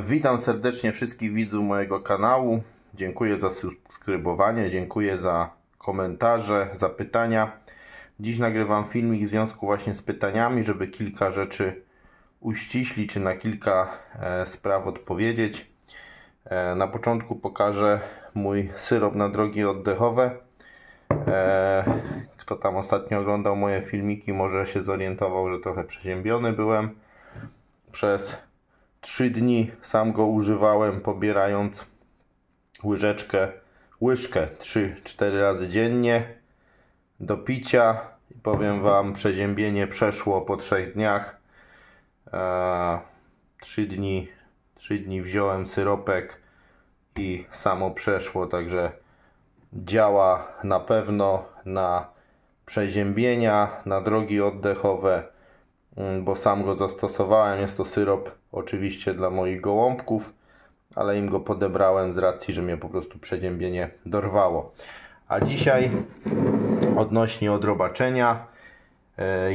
Witam serdecznie wszystkich widzów mojego kanału. Dziękuję za subskrybowanie, dziękuję za komentarze, za pytania. Dziś nagrywam filmik w związku właśnie z pytaniami, żeby kilka rzeczy uściślić, czy na kilka spraw odpowiedzieć. Na początku pokażę mój syrop na drogi oddechowe. Kto tam ostatnio oglądał moje filmiki, może się zorientował, że trochę przeziębiony byłem. Przez 3 dni sam go używałem, pobierając łyżkę 3-4 razy dziennie do picia. I powiem Wam, przeziębienie przeszło po 3 dniach. 3 dni wziąłem syropek i samo przeszło, także działa na pewno na przeziębienia, na drogi oddechowe, bo sam go zastosowałem. Jest to syrop oczywiście dla moich gołąbków, ale im go podebrałem z racji, że mnie po prostu przeziębienie dorwało. A dzisiaj odnośnie odrobaczenia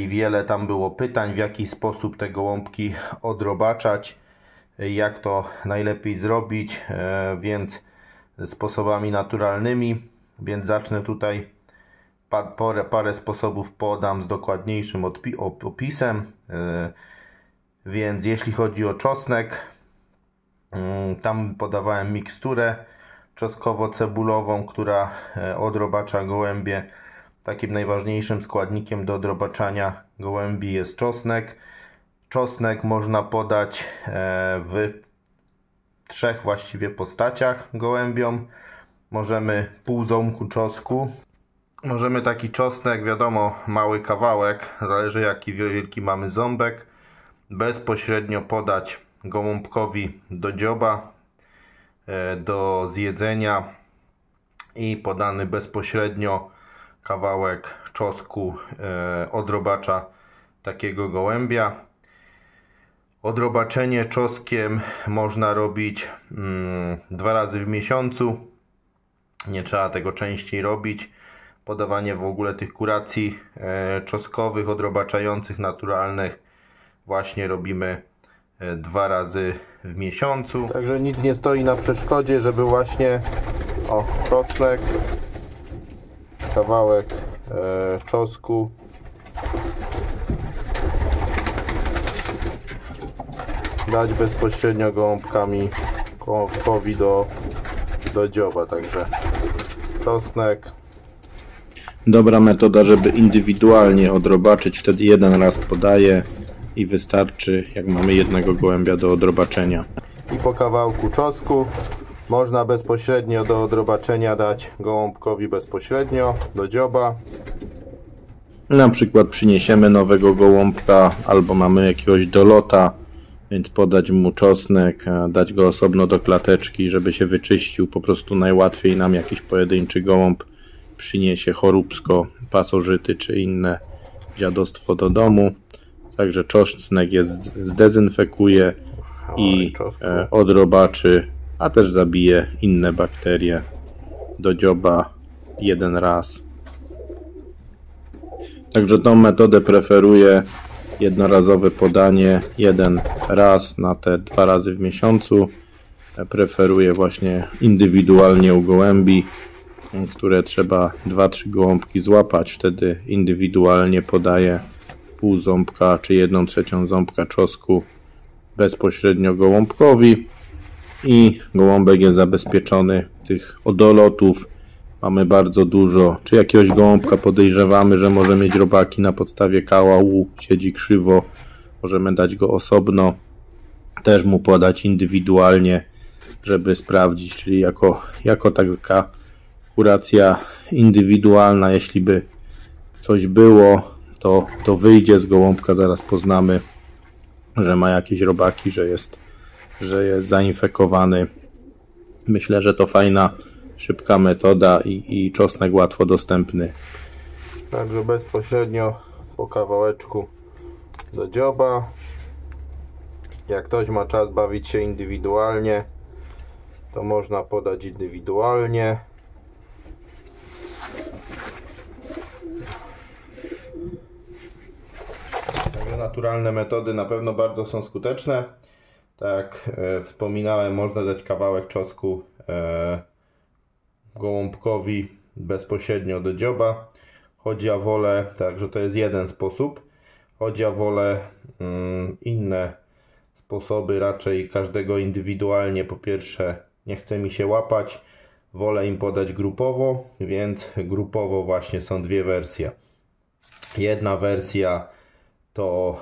i wiele tam było pytań, w jaki sposób te gołąbki odrobaczać, jak to najlepiej zrobić, więc sposobami naturalnymi, więc zacznę tutaj. Parę sposobów podam z dokładniejszym opisem. Więc jeśli chodzi o czosnek, tam podawałem miksturę czosnkowo-cebulową, która odrobacza gołębie. Takim najważniejszym składnikiem do odrobaczania gołębi jest czosnek. Czosnek można podać w 3 właściwie postaciach gołębiom. Możemy pół ząbku czosnku. Możemy taki czosnek, wiadomo, mały kawałek, zależy jaki wielki mamy ząbek, bezpośrednio podać gołąbkowi do dzioba, do zjedzenia i podany bezpośrednio kawałek czosnku odrobacza takiego gołębia. Odrobaczenie czosnkiem można robić 2 razy w miesiącu, nie trzeba tego częściej robić. Podawanie w ogóle tych kuracji czosnkowych, odrobaczających, naturalnych właśnie robimy 2 razy w miesiącu. Także nic nie stoi na przeszkodzie, żeby właśnie czosnek, kawałek czosnku dać bezpośrednio gołąbkowi do dzioba. Także czosnek. Dobra metoda, żeby indywidualnie odrobaczyć, wtedy jeden raz podaję i wystarczy, jak mamy jednego gołębia do odrobaczenia. I po kawałku czosnku można bezpośrednio do odrobaczenia dać gołąbkowi bezpośrednio do dzioba. Na przykład przyniesiemy nowego gołąbka albo mamy jakiegoś dolota, więc podać mu czosnek, dać go osobno do klateczki, żeby się wyczyścił. Po prostu najłatwiej nam jakiś pojedynczy gołąb przyniesie choróbsko, pasożyty czy inne dziadostwo do domu. Także czosnek zdezynfekuje i odrobaczy, a też zabije inne bakterie do dzioba jeden raz. Także tą metodę preferuję. Jednorazowe podanie 1 raz na te 2 razy w miesiącu. Preferuję właśnie indywidualnie u gołębi, które trzeba 2-3 gołąbki złapać. Wtedy indywidualnie podaję pół ząbka czy 1/3 ząbka czosnku bezpośrednio gołąbkowi i gołąbek jest zabezpieczony. Tych odolotów mamy bardzo dużo. Czy jakiegoś gołąbka podejrzewamy, że może mieć robaki na podstawie kałału, siedzi krzywo, możemy dać go osobno, też mu podać indywidualnie, żeby sprawdzić, czyli jako taka kuracja indywidualna. Jeśli by coś było, to wyjdzie z gołąbka, zaraz poznamy, że ma jakieś robaki, że jest zainfekowany. Myślę, że to fajna, szybka metoda i czosnek łatwo dostępny. Także bezpośrednio po kawałeczku do dzioba. Jak ktoś ma czas bawić się indywidualnie, to można podać indywidualnie. Także naturalne metody na pewno bardzo są skuteczne. Tak jak wspominałem, można dać kawałek czosnku gołąbkowi bezpośrednio do dzioba. Chodzi o wolę, także to jest jeden sposób. Chodzi o wolę inne sposoby, raczej każdego indywidualnie. Po pierwsze, nie chce mi się łapać, wolę im podać grupowo, więc grupowo właśnie są dwie wersje. Jedna wersja to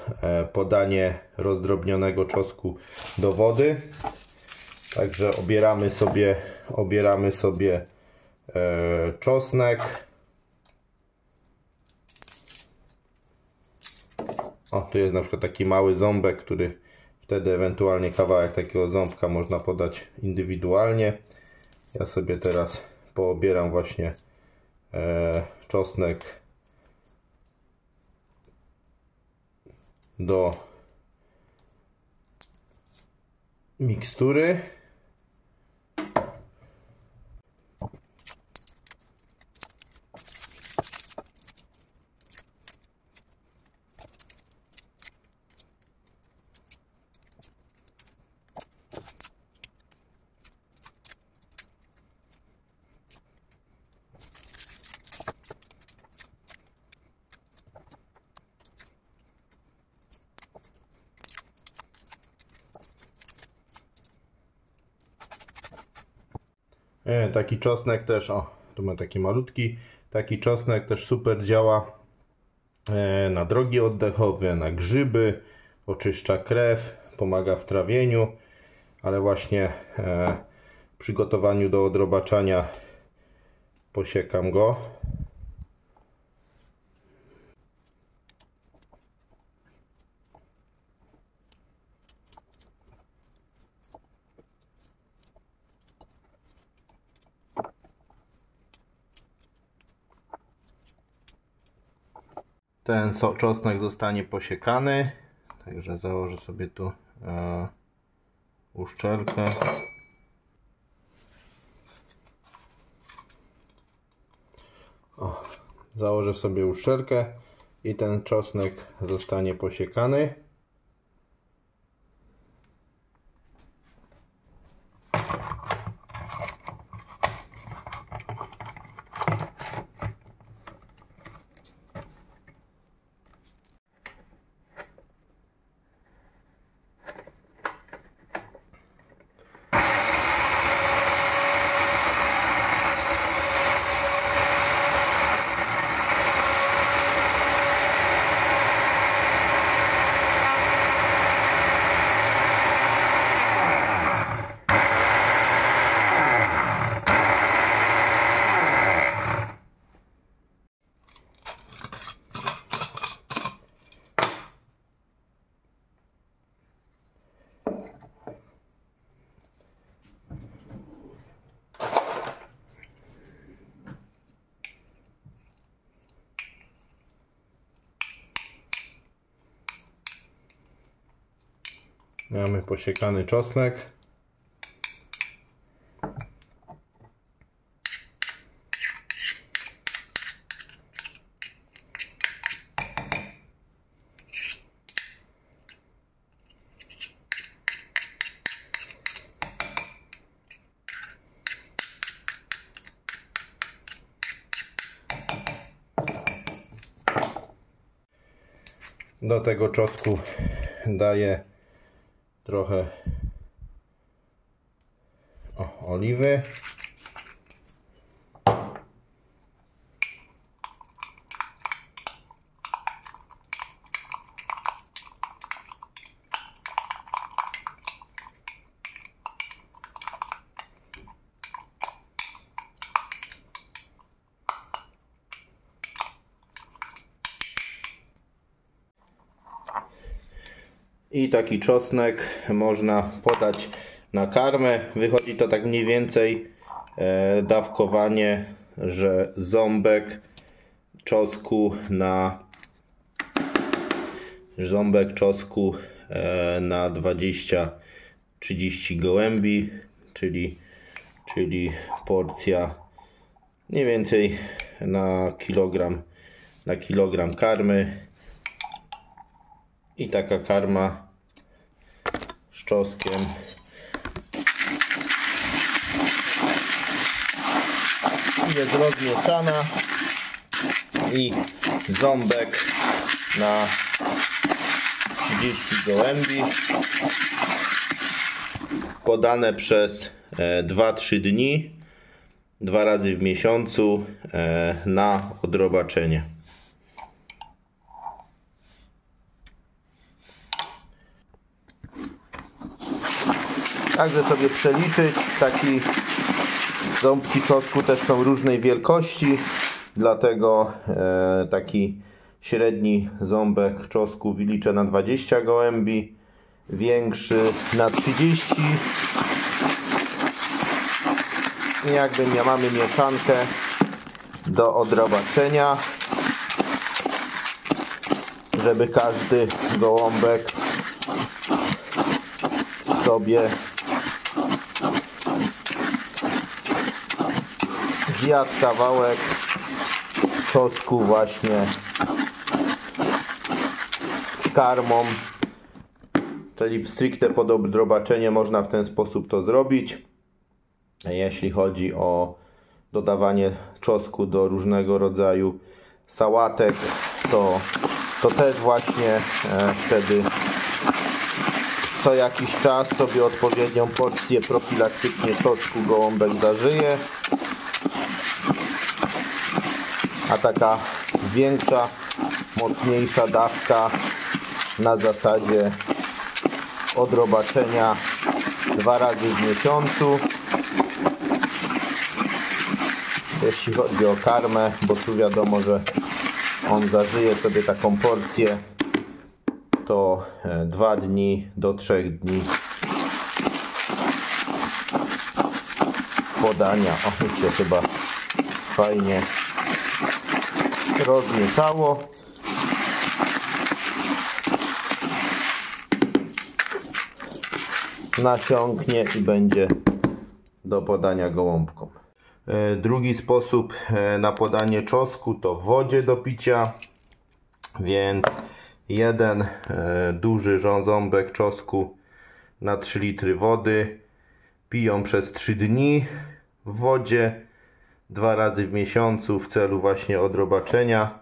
podanie rozdrobnionego czosnku do wody. Także obieramy sobie czosnek. O, tu jest na przykład taki mały ząbek, który wtedy ewentualnie kawałek takiego ząbka można podać indywidualnie. Ja sobie teraz poobieram właśnie czosnek do mikstury. Taki czosnek też, o, tu ma taki malutki, taki czosnek też super działa na drogi oddechowe, na grzyby, oczyszcza krew, pomaga w trawieniu, ale właśnie w przygotowaniu do odrobaczania posiekam go. Ten czosnek zostanie posiekany, także założę sobie tu uszczelkę. Założę sobie uszczelkę i ten czosnek zostanie posiekany. Mamy posiekany czosnek. Do tego czosnku daję trochę oliwy. I taki czosnek można podać na karmę. Wychodzi to tak mniej więcej dawkowanie, że ząbek czosnku na 20-30 gołębi, czyli porcja mniej więcej na kilogram karmy. I taka karma z czosnkiem. Jest rozmieszana i ząbek na 30 gołębi podane przez 2-3 dni, 2 razy w miesiącu na odrobaczenie. Także sobie przeliczyć, taki ząbki czosnku też są różnej wielkości, dlatego taki średni ząbek czosnku liczę na 20 gołębi, większy na 30. I jakby mamy mieszankę do odrobaczenia, żeby każdy gołąbek sobie zjadł kawałek czosnku właśnie z karmą, czyli stricte pod odrobaczenie można w ten sposób to zrobić. Jeśli chodzi o dodawanie czosnku do różnego rodzaju sałatek, to też właśnie wtedy co jakiś czas sobie odpowiednią porcję profilaktycznie czosnku gołąbek zażyje, a taka większa, mocniejsza dawka na zasadzie odrobaczenia 2 razy w miesiącu. Jeśli chodzi o karmę, bo tu wiadomo, że on zażyje sobie taką porcję, to 2 dni do 3 dni podania. O, już się chyba fajnie rozmieszało. Nasiąknie i będzie do podania gołąbkom. Drugi sposób na podanie czosnku to w wodzie do picia, więc jeden duży ząbek czosnku na 3 litry wody piją przez 3 dni w wodzie 2 razy w miesiącu w celu właśnie odrobaczenia,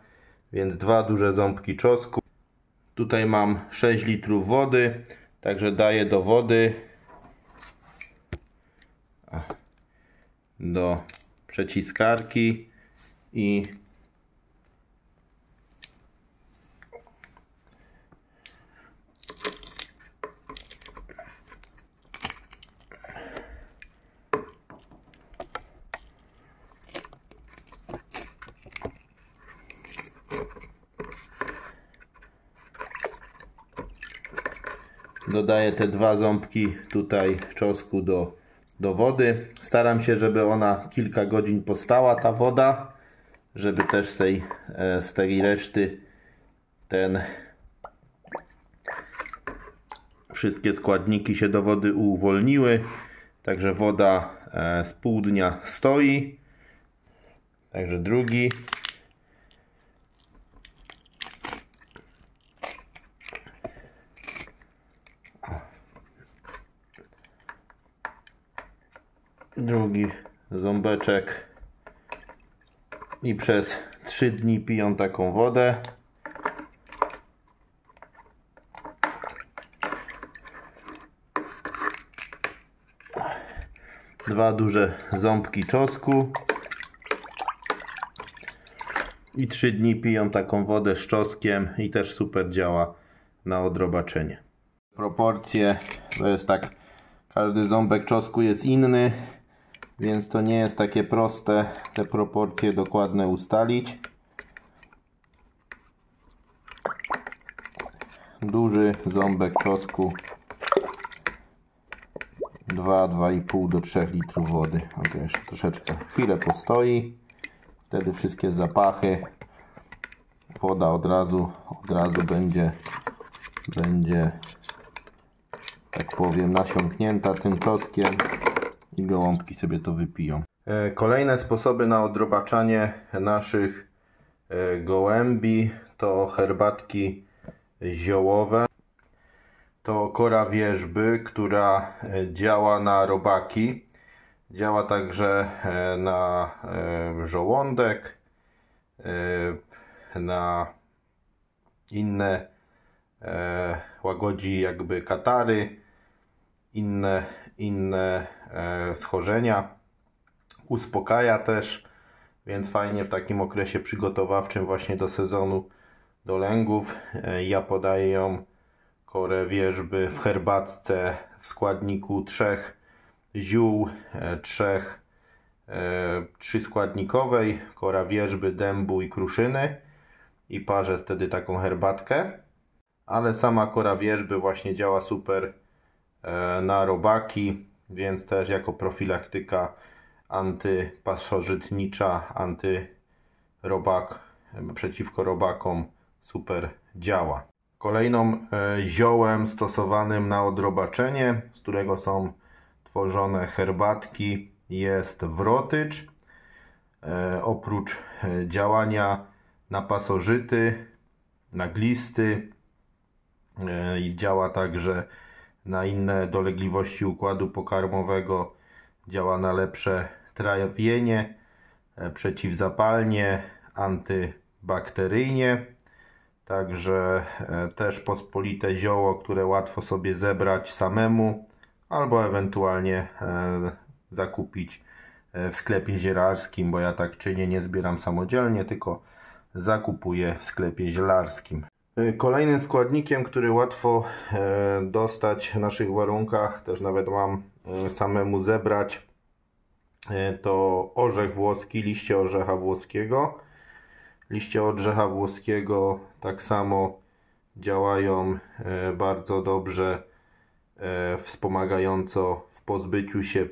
więc 2 duże ząbki czosnku. Tutaj mam 6 litrów wody, także daję do wody, do przeciskarki i dodaję te 2 ząbki tutaj czosnku do wody. Staram się, żeby ona kilka godzin postała, ta woda, żeby też z tej reszty wszystkie składniki się do wody uwolniły. Także woda z pół dnia stoi. Także drugi. Drugi ząbeczek i przez 3 dni piją taką wodę. Dwa duże ząbki czosnku i 3 dni piją taką wodę z czosnkiem i też super działa na odrobaczenie. Proporcje to jest tak, każdy ząbek czosnku jest inny, więc to nie jest takie proste te proporcje dokładne ustalić. Duży ząbek czosnku 2,5 do 3 litrów wody. To jeszcze troszeczkę chwilę postoi. Wtedy wszystkie zapachy, woda od razu będzie, tak powiem, nasiąknięta tym czosnkiem i gołąbki sobie to wypiją. Kolejne sposoby na odrobaczanie naszych gołębi to herbatki ziołowe. to kora wierzby, która działa na robaki. Działa także na żołądek, na inne, łagodzi jakby katary, inne schorzenia. Uspokaja też, więc fajnie w takim okresie przygotowawczym właśnie do sezonu dolęgów. Ja podaję ją, korę wierzby, w herbatce w składniku 3 ziół, 3 składnikowej, kora wierzby, dębu i kruszyny, i parzę wtedy taką herbatkę. Ale sama kora wierzby właśnie działa super na robaki, więc też jako profilaktyka antypasożytnicza, antyrobak, przeciwko robakom super działa. Kolejną ziołem stosowanym na odrobaczenie, z którego są tworzone herbatki, jest wrotycz. Oprócz działania na pasożyty, na glisty, działa także na inne dolegliwości układu pokarmowego, działa na lepsze trawienie, przeciwzapalnie, antybakteryjnie. Także też pospolite zioło, które łatwo sobie zebrać samemu, albo ewentualnie zakupić w sklepie zielarskim, bo ja tak czynię, nie zbieram samodzielnie, tylko zakupuję w sklepie zielarskim. Kolejnym składnikiem, który łatwo dostać w naszych warunkach, też nawet mam samemu zebrać, to orzech włoski, liście orzecha włoskiego. Liście orzecha włoskiego tak samo działają bardzo dobrze, wspomagająco w pozbyciu się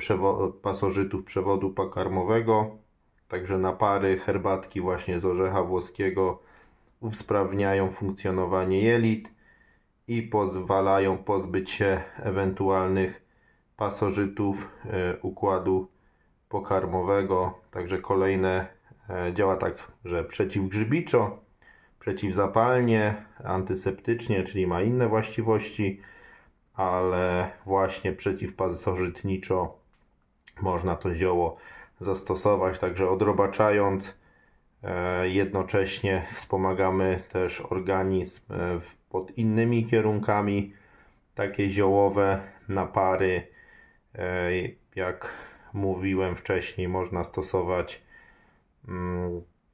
pasożytów przewodu pokarmowego. Także napary, herbatki właśnie z orzecha włoskiego usprawniają funkcjonowanie jelit i pozwalają pozbyć się ewentualnych pasożytów układu pokarmowego. Także kolejne, działa tak, że przeciwgrzybiczo, przeciwzapalnie, antyseptycznie, czyli ma inne właściwości, ale właśnie przeciwpasożytniczo można to zioło zastosować. Także odrobaczając, jednocześnie wspomagamy też organizm pod innymi kierunkami. Takie ziołowe napary, jak mówiłem wcześniej, można stosować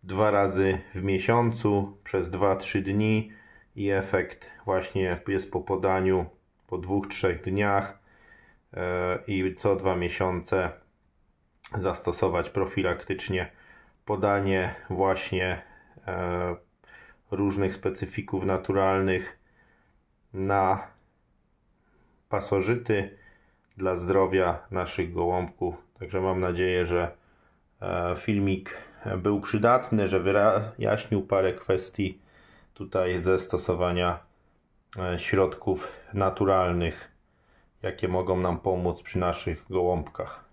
2 razy w miesiącu przez 2-3 dni i efekt właśnie jest po podaniu po 2-3 dniach, i co 2 miesiące zastosować profilaktycznie podanie właśnie różnych specyfików naturalnych na pasożyty dla zdrowia naszych gołąbków. Także mam nadzieję, że filmik był przydatny, że wyjaśnił parę kwestii tutaj ze stosowania środków naturalnych, jakie mogą nam pomóc przy naszych gołąbkach.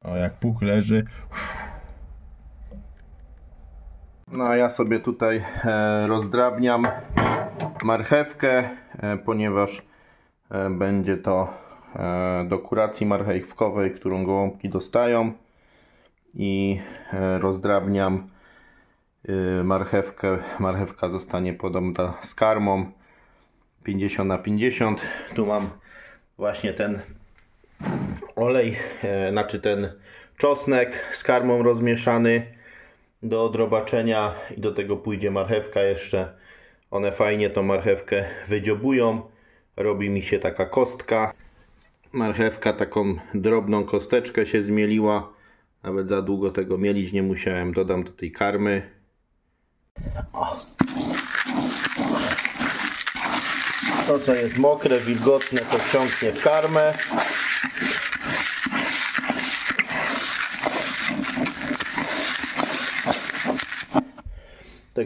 O, jak puk leży. No a ja sobie tutaj rozdrabniam marchewkę, ponieważ będzie to do kuracji marchewkowej, którą gołąbki dostają, i rozdrabniam marchewkę. Marchewka zostanie podana z karmą 50/50. Tu mam właśnie ten olej, znaczy ten czosnek z karmą rozmieszany do odrobaczenia, i do tego pójdzie marchewka jeszcze. One fajnie tą marchewkę wydziobują, robi mi się taka kostka. Marchewka taką drobną kosteczkę się zmieliła, nawet za długo tego mielić nie musiałem. Dodam do tej karmy. To, co jest mokre, wilgotne, to wsiąknie w karmę.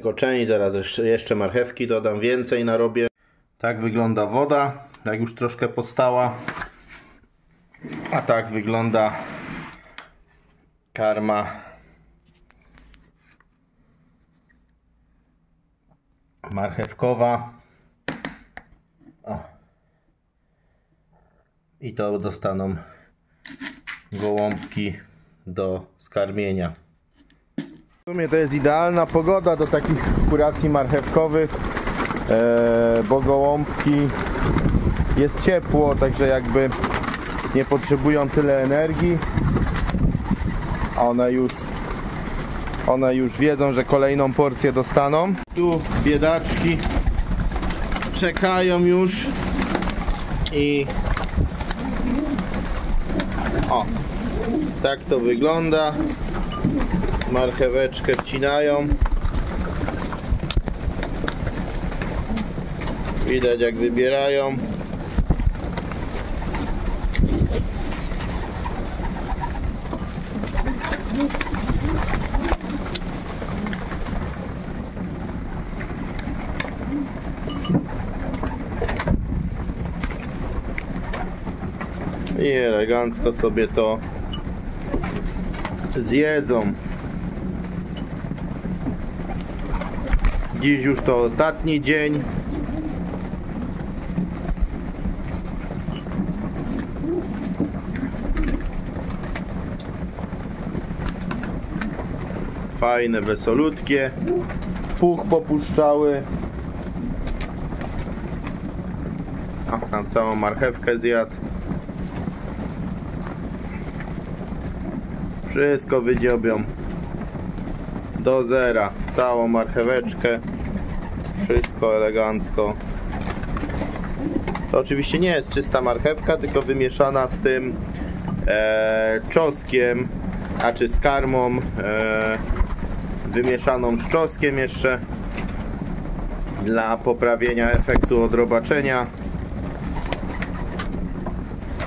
tylko część, zaraz jeszcze marchewki dodam, więcej narobię. Tak wygląda woda, jak już troszkę postała. A tak wygląda karma marchewkowa. O. I to dostaną gołąbki do skarmienia. W sumie to jest idealna pogoda do takich kuracji marchewkowych, bo gołąbki jest ciepło, także jakby nie potrzebują tyle energii, a one już wiedzą, że kolejną porcję dostaną. Tu biedaczki czekają już i o, tak to wygląda. Marcheweczkę wcinają. Widać, jak wybierają. I elegancko sobie to zjedzą. Dziś już to ostatni dzień. Fajne, wesolutkie. Puch popuszczały. A tam całą marchewkę zjadł. Wszystko wydziobią do zera, całą marcheweczkę, wszystko elegancko. To oczywiście nie jest czysta marchewka, tylko wymieszana z tym czosnkiem, a czy z karmą wymieszaną z czosnkiem jeszcze dla poprawienia efektu odrobaczenia.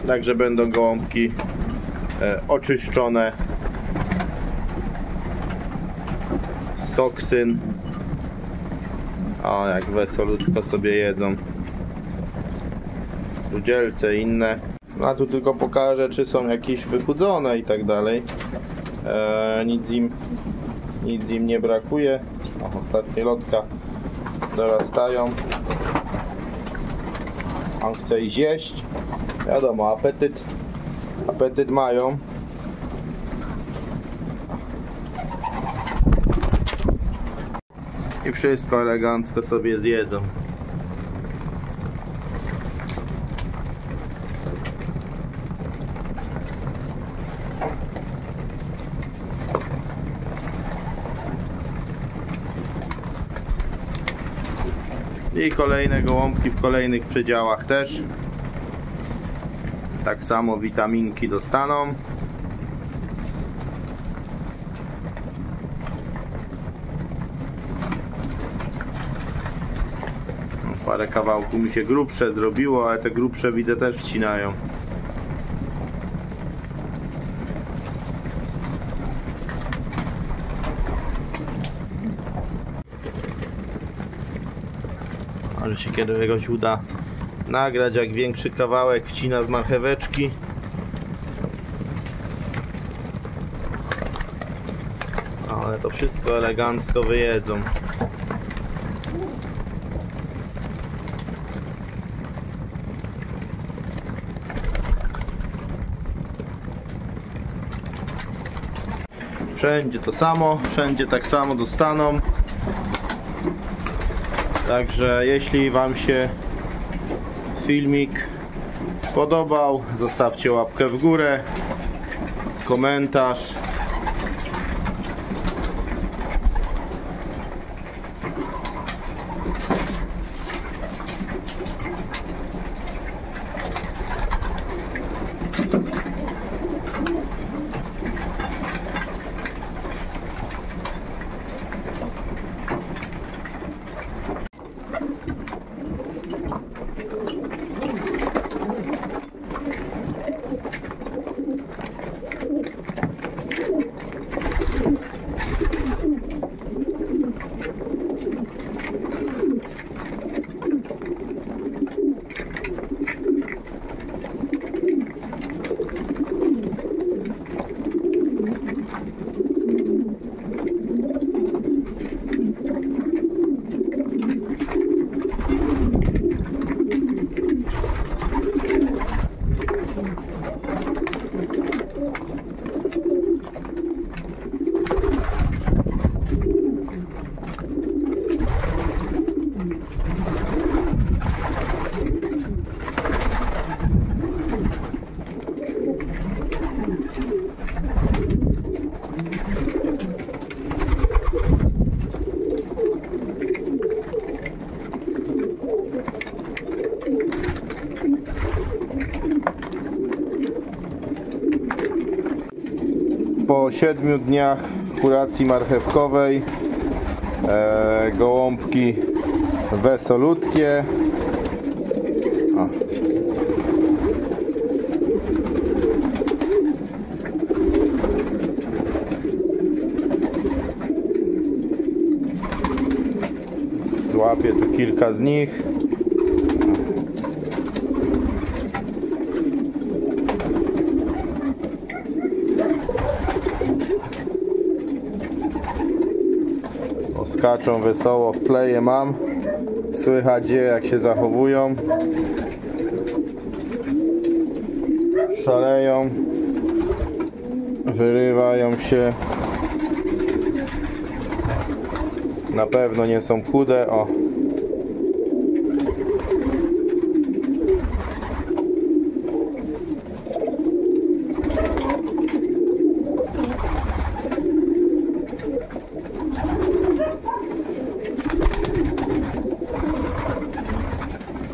Także będą gołąbki oczyszczone z toksyn. O, jak wesolutko sobie jedzą. Rudzielce inne. No a tu tylko pokażę, czy są jakieś wychudzone i tak dalej. Nic im nie brakuje. O, ostatnie lotka dorastają. On chce iść jeść. Wiadomo, apetyt mają. I wszystko elegancko sobie zjedzą. I kolejne gołąbki w kolejnych przedziałach też. Tak samo witaminki dostaną. Parę kawałków mi się grubsze zrobiło, ale te grubsze widzę też wcinają. Może się kiedyś uda nagrać, jak większy kawałek wcina z marcheweczki. Ale to wszystko elegancko wyjedzą. Wszędzie to samo, wszędzie tak samo dostaną. Także jeśli Wam się filmik podobał, zostawcie łapkę w górę, komentarz. po 7 dniach kuracji marchewkowej. Gołąbki wesolutkie. O. Złapię tu kilka z nich. Skaczą wesoło, w tle je mam. Słychać je, jak się zachowują. Szaleją. Wyrywają się. Na pewno nie są chude. O.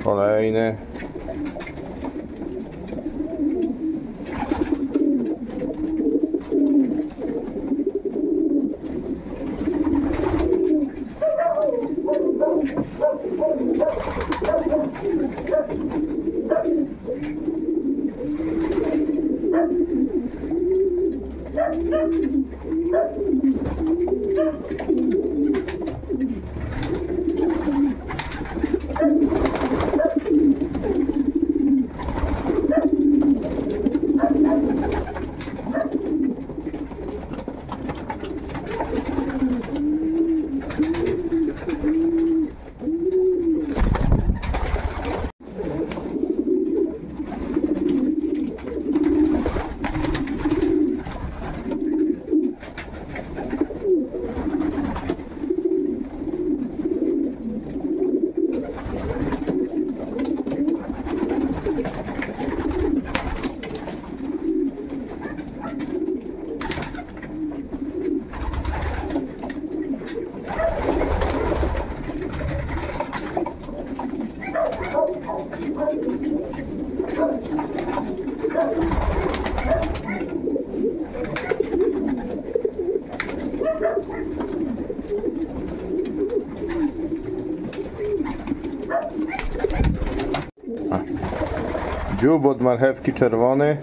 Kolejny. Dziób od marchewki czerwony.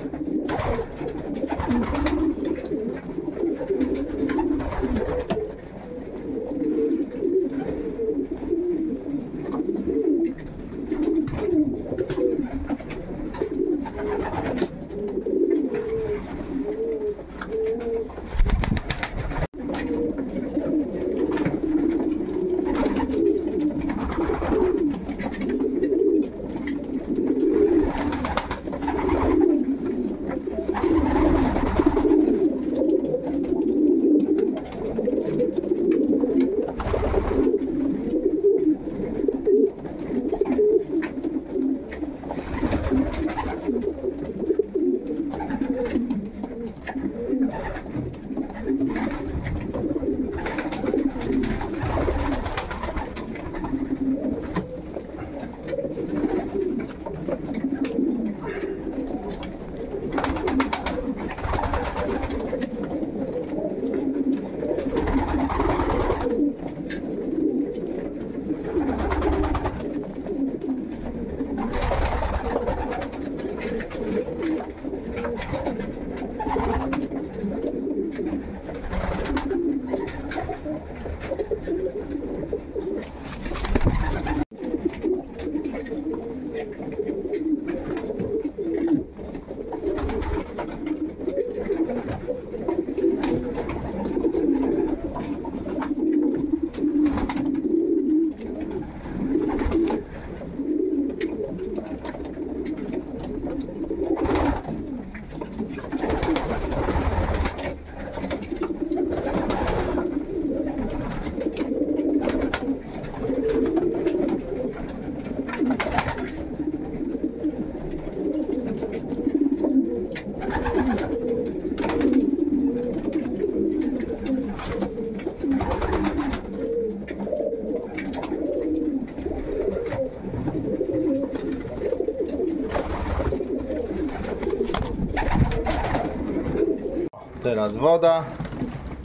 Teraz woda.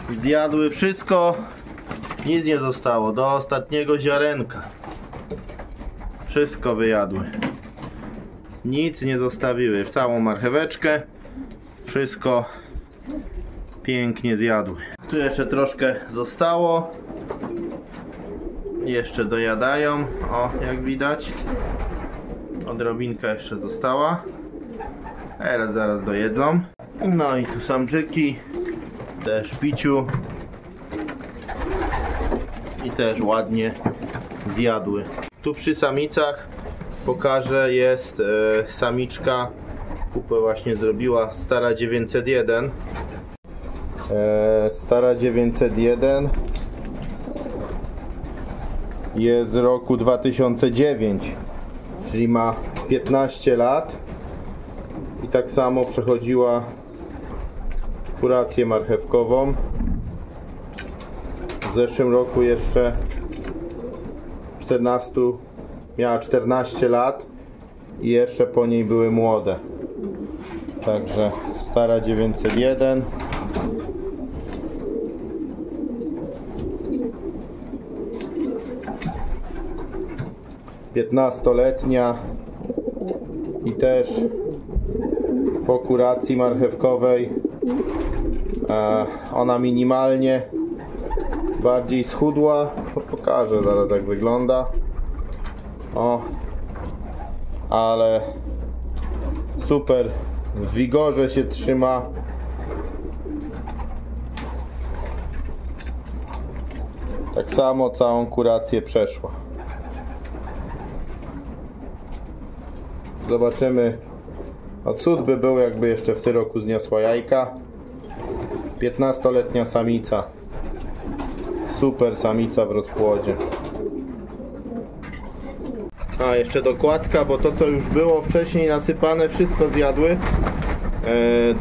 Zjadły wszystko. Nic nie zostało. Do ostatniego ziarenka. Wszystko wyjadły. Nic nie zostawiły. W całą marcheweczkę. Wszystko pięknie zjadły. Tu jeszcze troszkę zostało. Jeszcze dojadają. O, jak widać. Odrobinka jeszcze została. Teraz zaraz dojedzą. No i tu samczyki. Też piciu. I też ładnie zjadły. Tu przy samicach pokażę, jest samiczka. Kupę właśnie zrobiła stara 901. Stara 901 jest z roku 2009, czyli ma 15 lat i tak samo przechodziła kurację marchewkową. W zeszłym roku jeszcze miała 14 lat i jeszcze po niej były młode. Także stara 901. Piętnastoletnia i też po kuracji marchewkowej ona minimalnie bardziej schudła. Pokażę zaraz, jak wygląda. O, ale super w wigorze się trzyma. Tak samo całą kurację przeszła. Zobaczymy. No cud by był, jakby jeszcze w tym roku zniosła jajka. 15-letnia samica. Super samica w rozpłodzie. A jeszcze dokładka, bo to co już było wcześniej nasypane, wszystko zjadły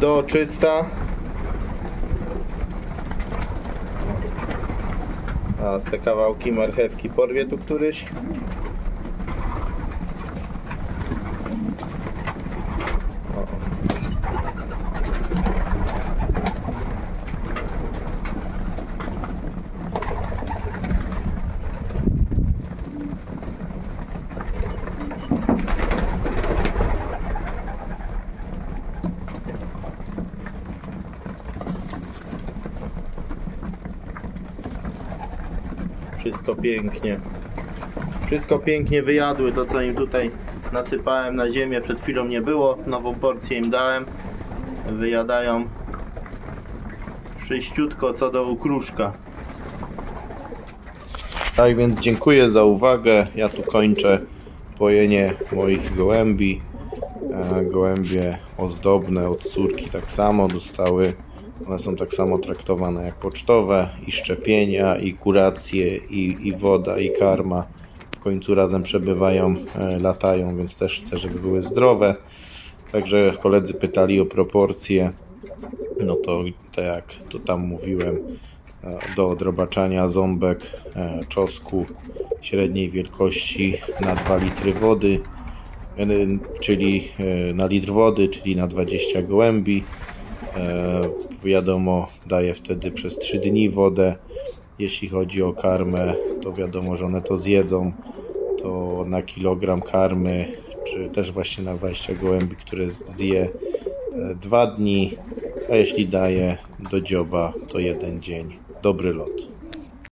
do czysta. A te kawałki marchewki porwie tu któryś. Wszystko pięknie wyjadły. To co im tutaj nasypałem na ziemię przed chwilą nie było. Nową porcję im dałem. Wyjadają czyściutko co do ukruszka. Tak więc dziękuję za uwagę. Ja tu kończę pojenie moich gołębi. Gołębie ozdobne od córki tak samo dostały. One są tak samo traktowane jak pocztowe. I szczepienia, i kuracje, i woda, i karma. W końcu razem przebywają, latają, więc też chcę, żeby były zdrowe. Także koledzy pytali o proporcje. No to tak jak to tam mówiłem, do odrobaczania ząbek czosnku średniej wielkości na 2 litry wody, czyli na litr wody, czyli na 20 gołębi. Wiadomo, daję wtedy przez 3 dni wodę. Jeśli chodzi o karmę, to wiadomo, że one to zjedzą. To na kilogram karmy, czy też właśnie na 20 gołębi, które zje 2 dni, a jeśli daje do dzioba, to 1 dzień. Dobry lot.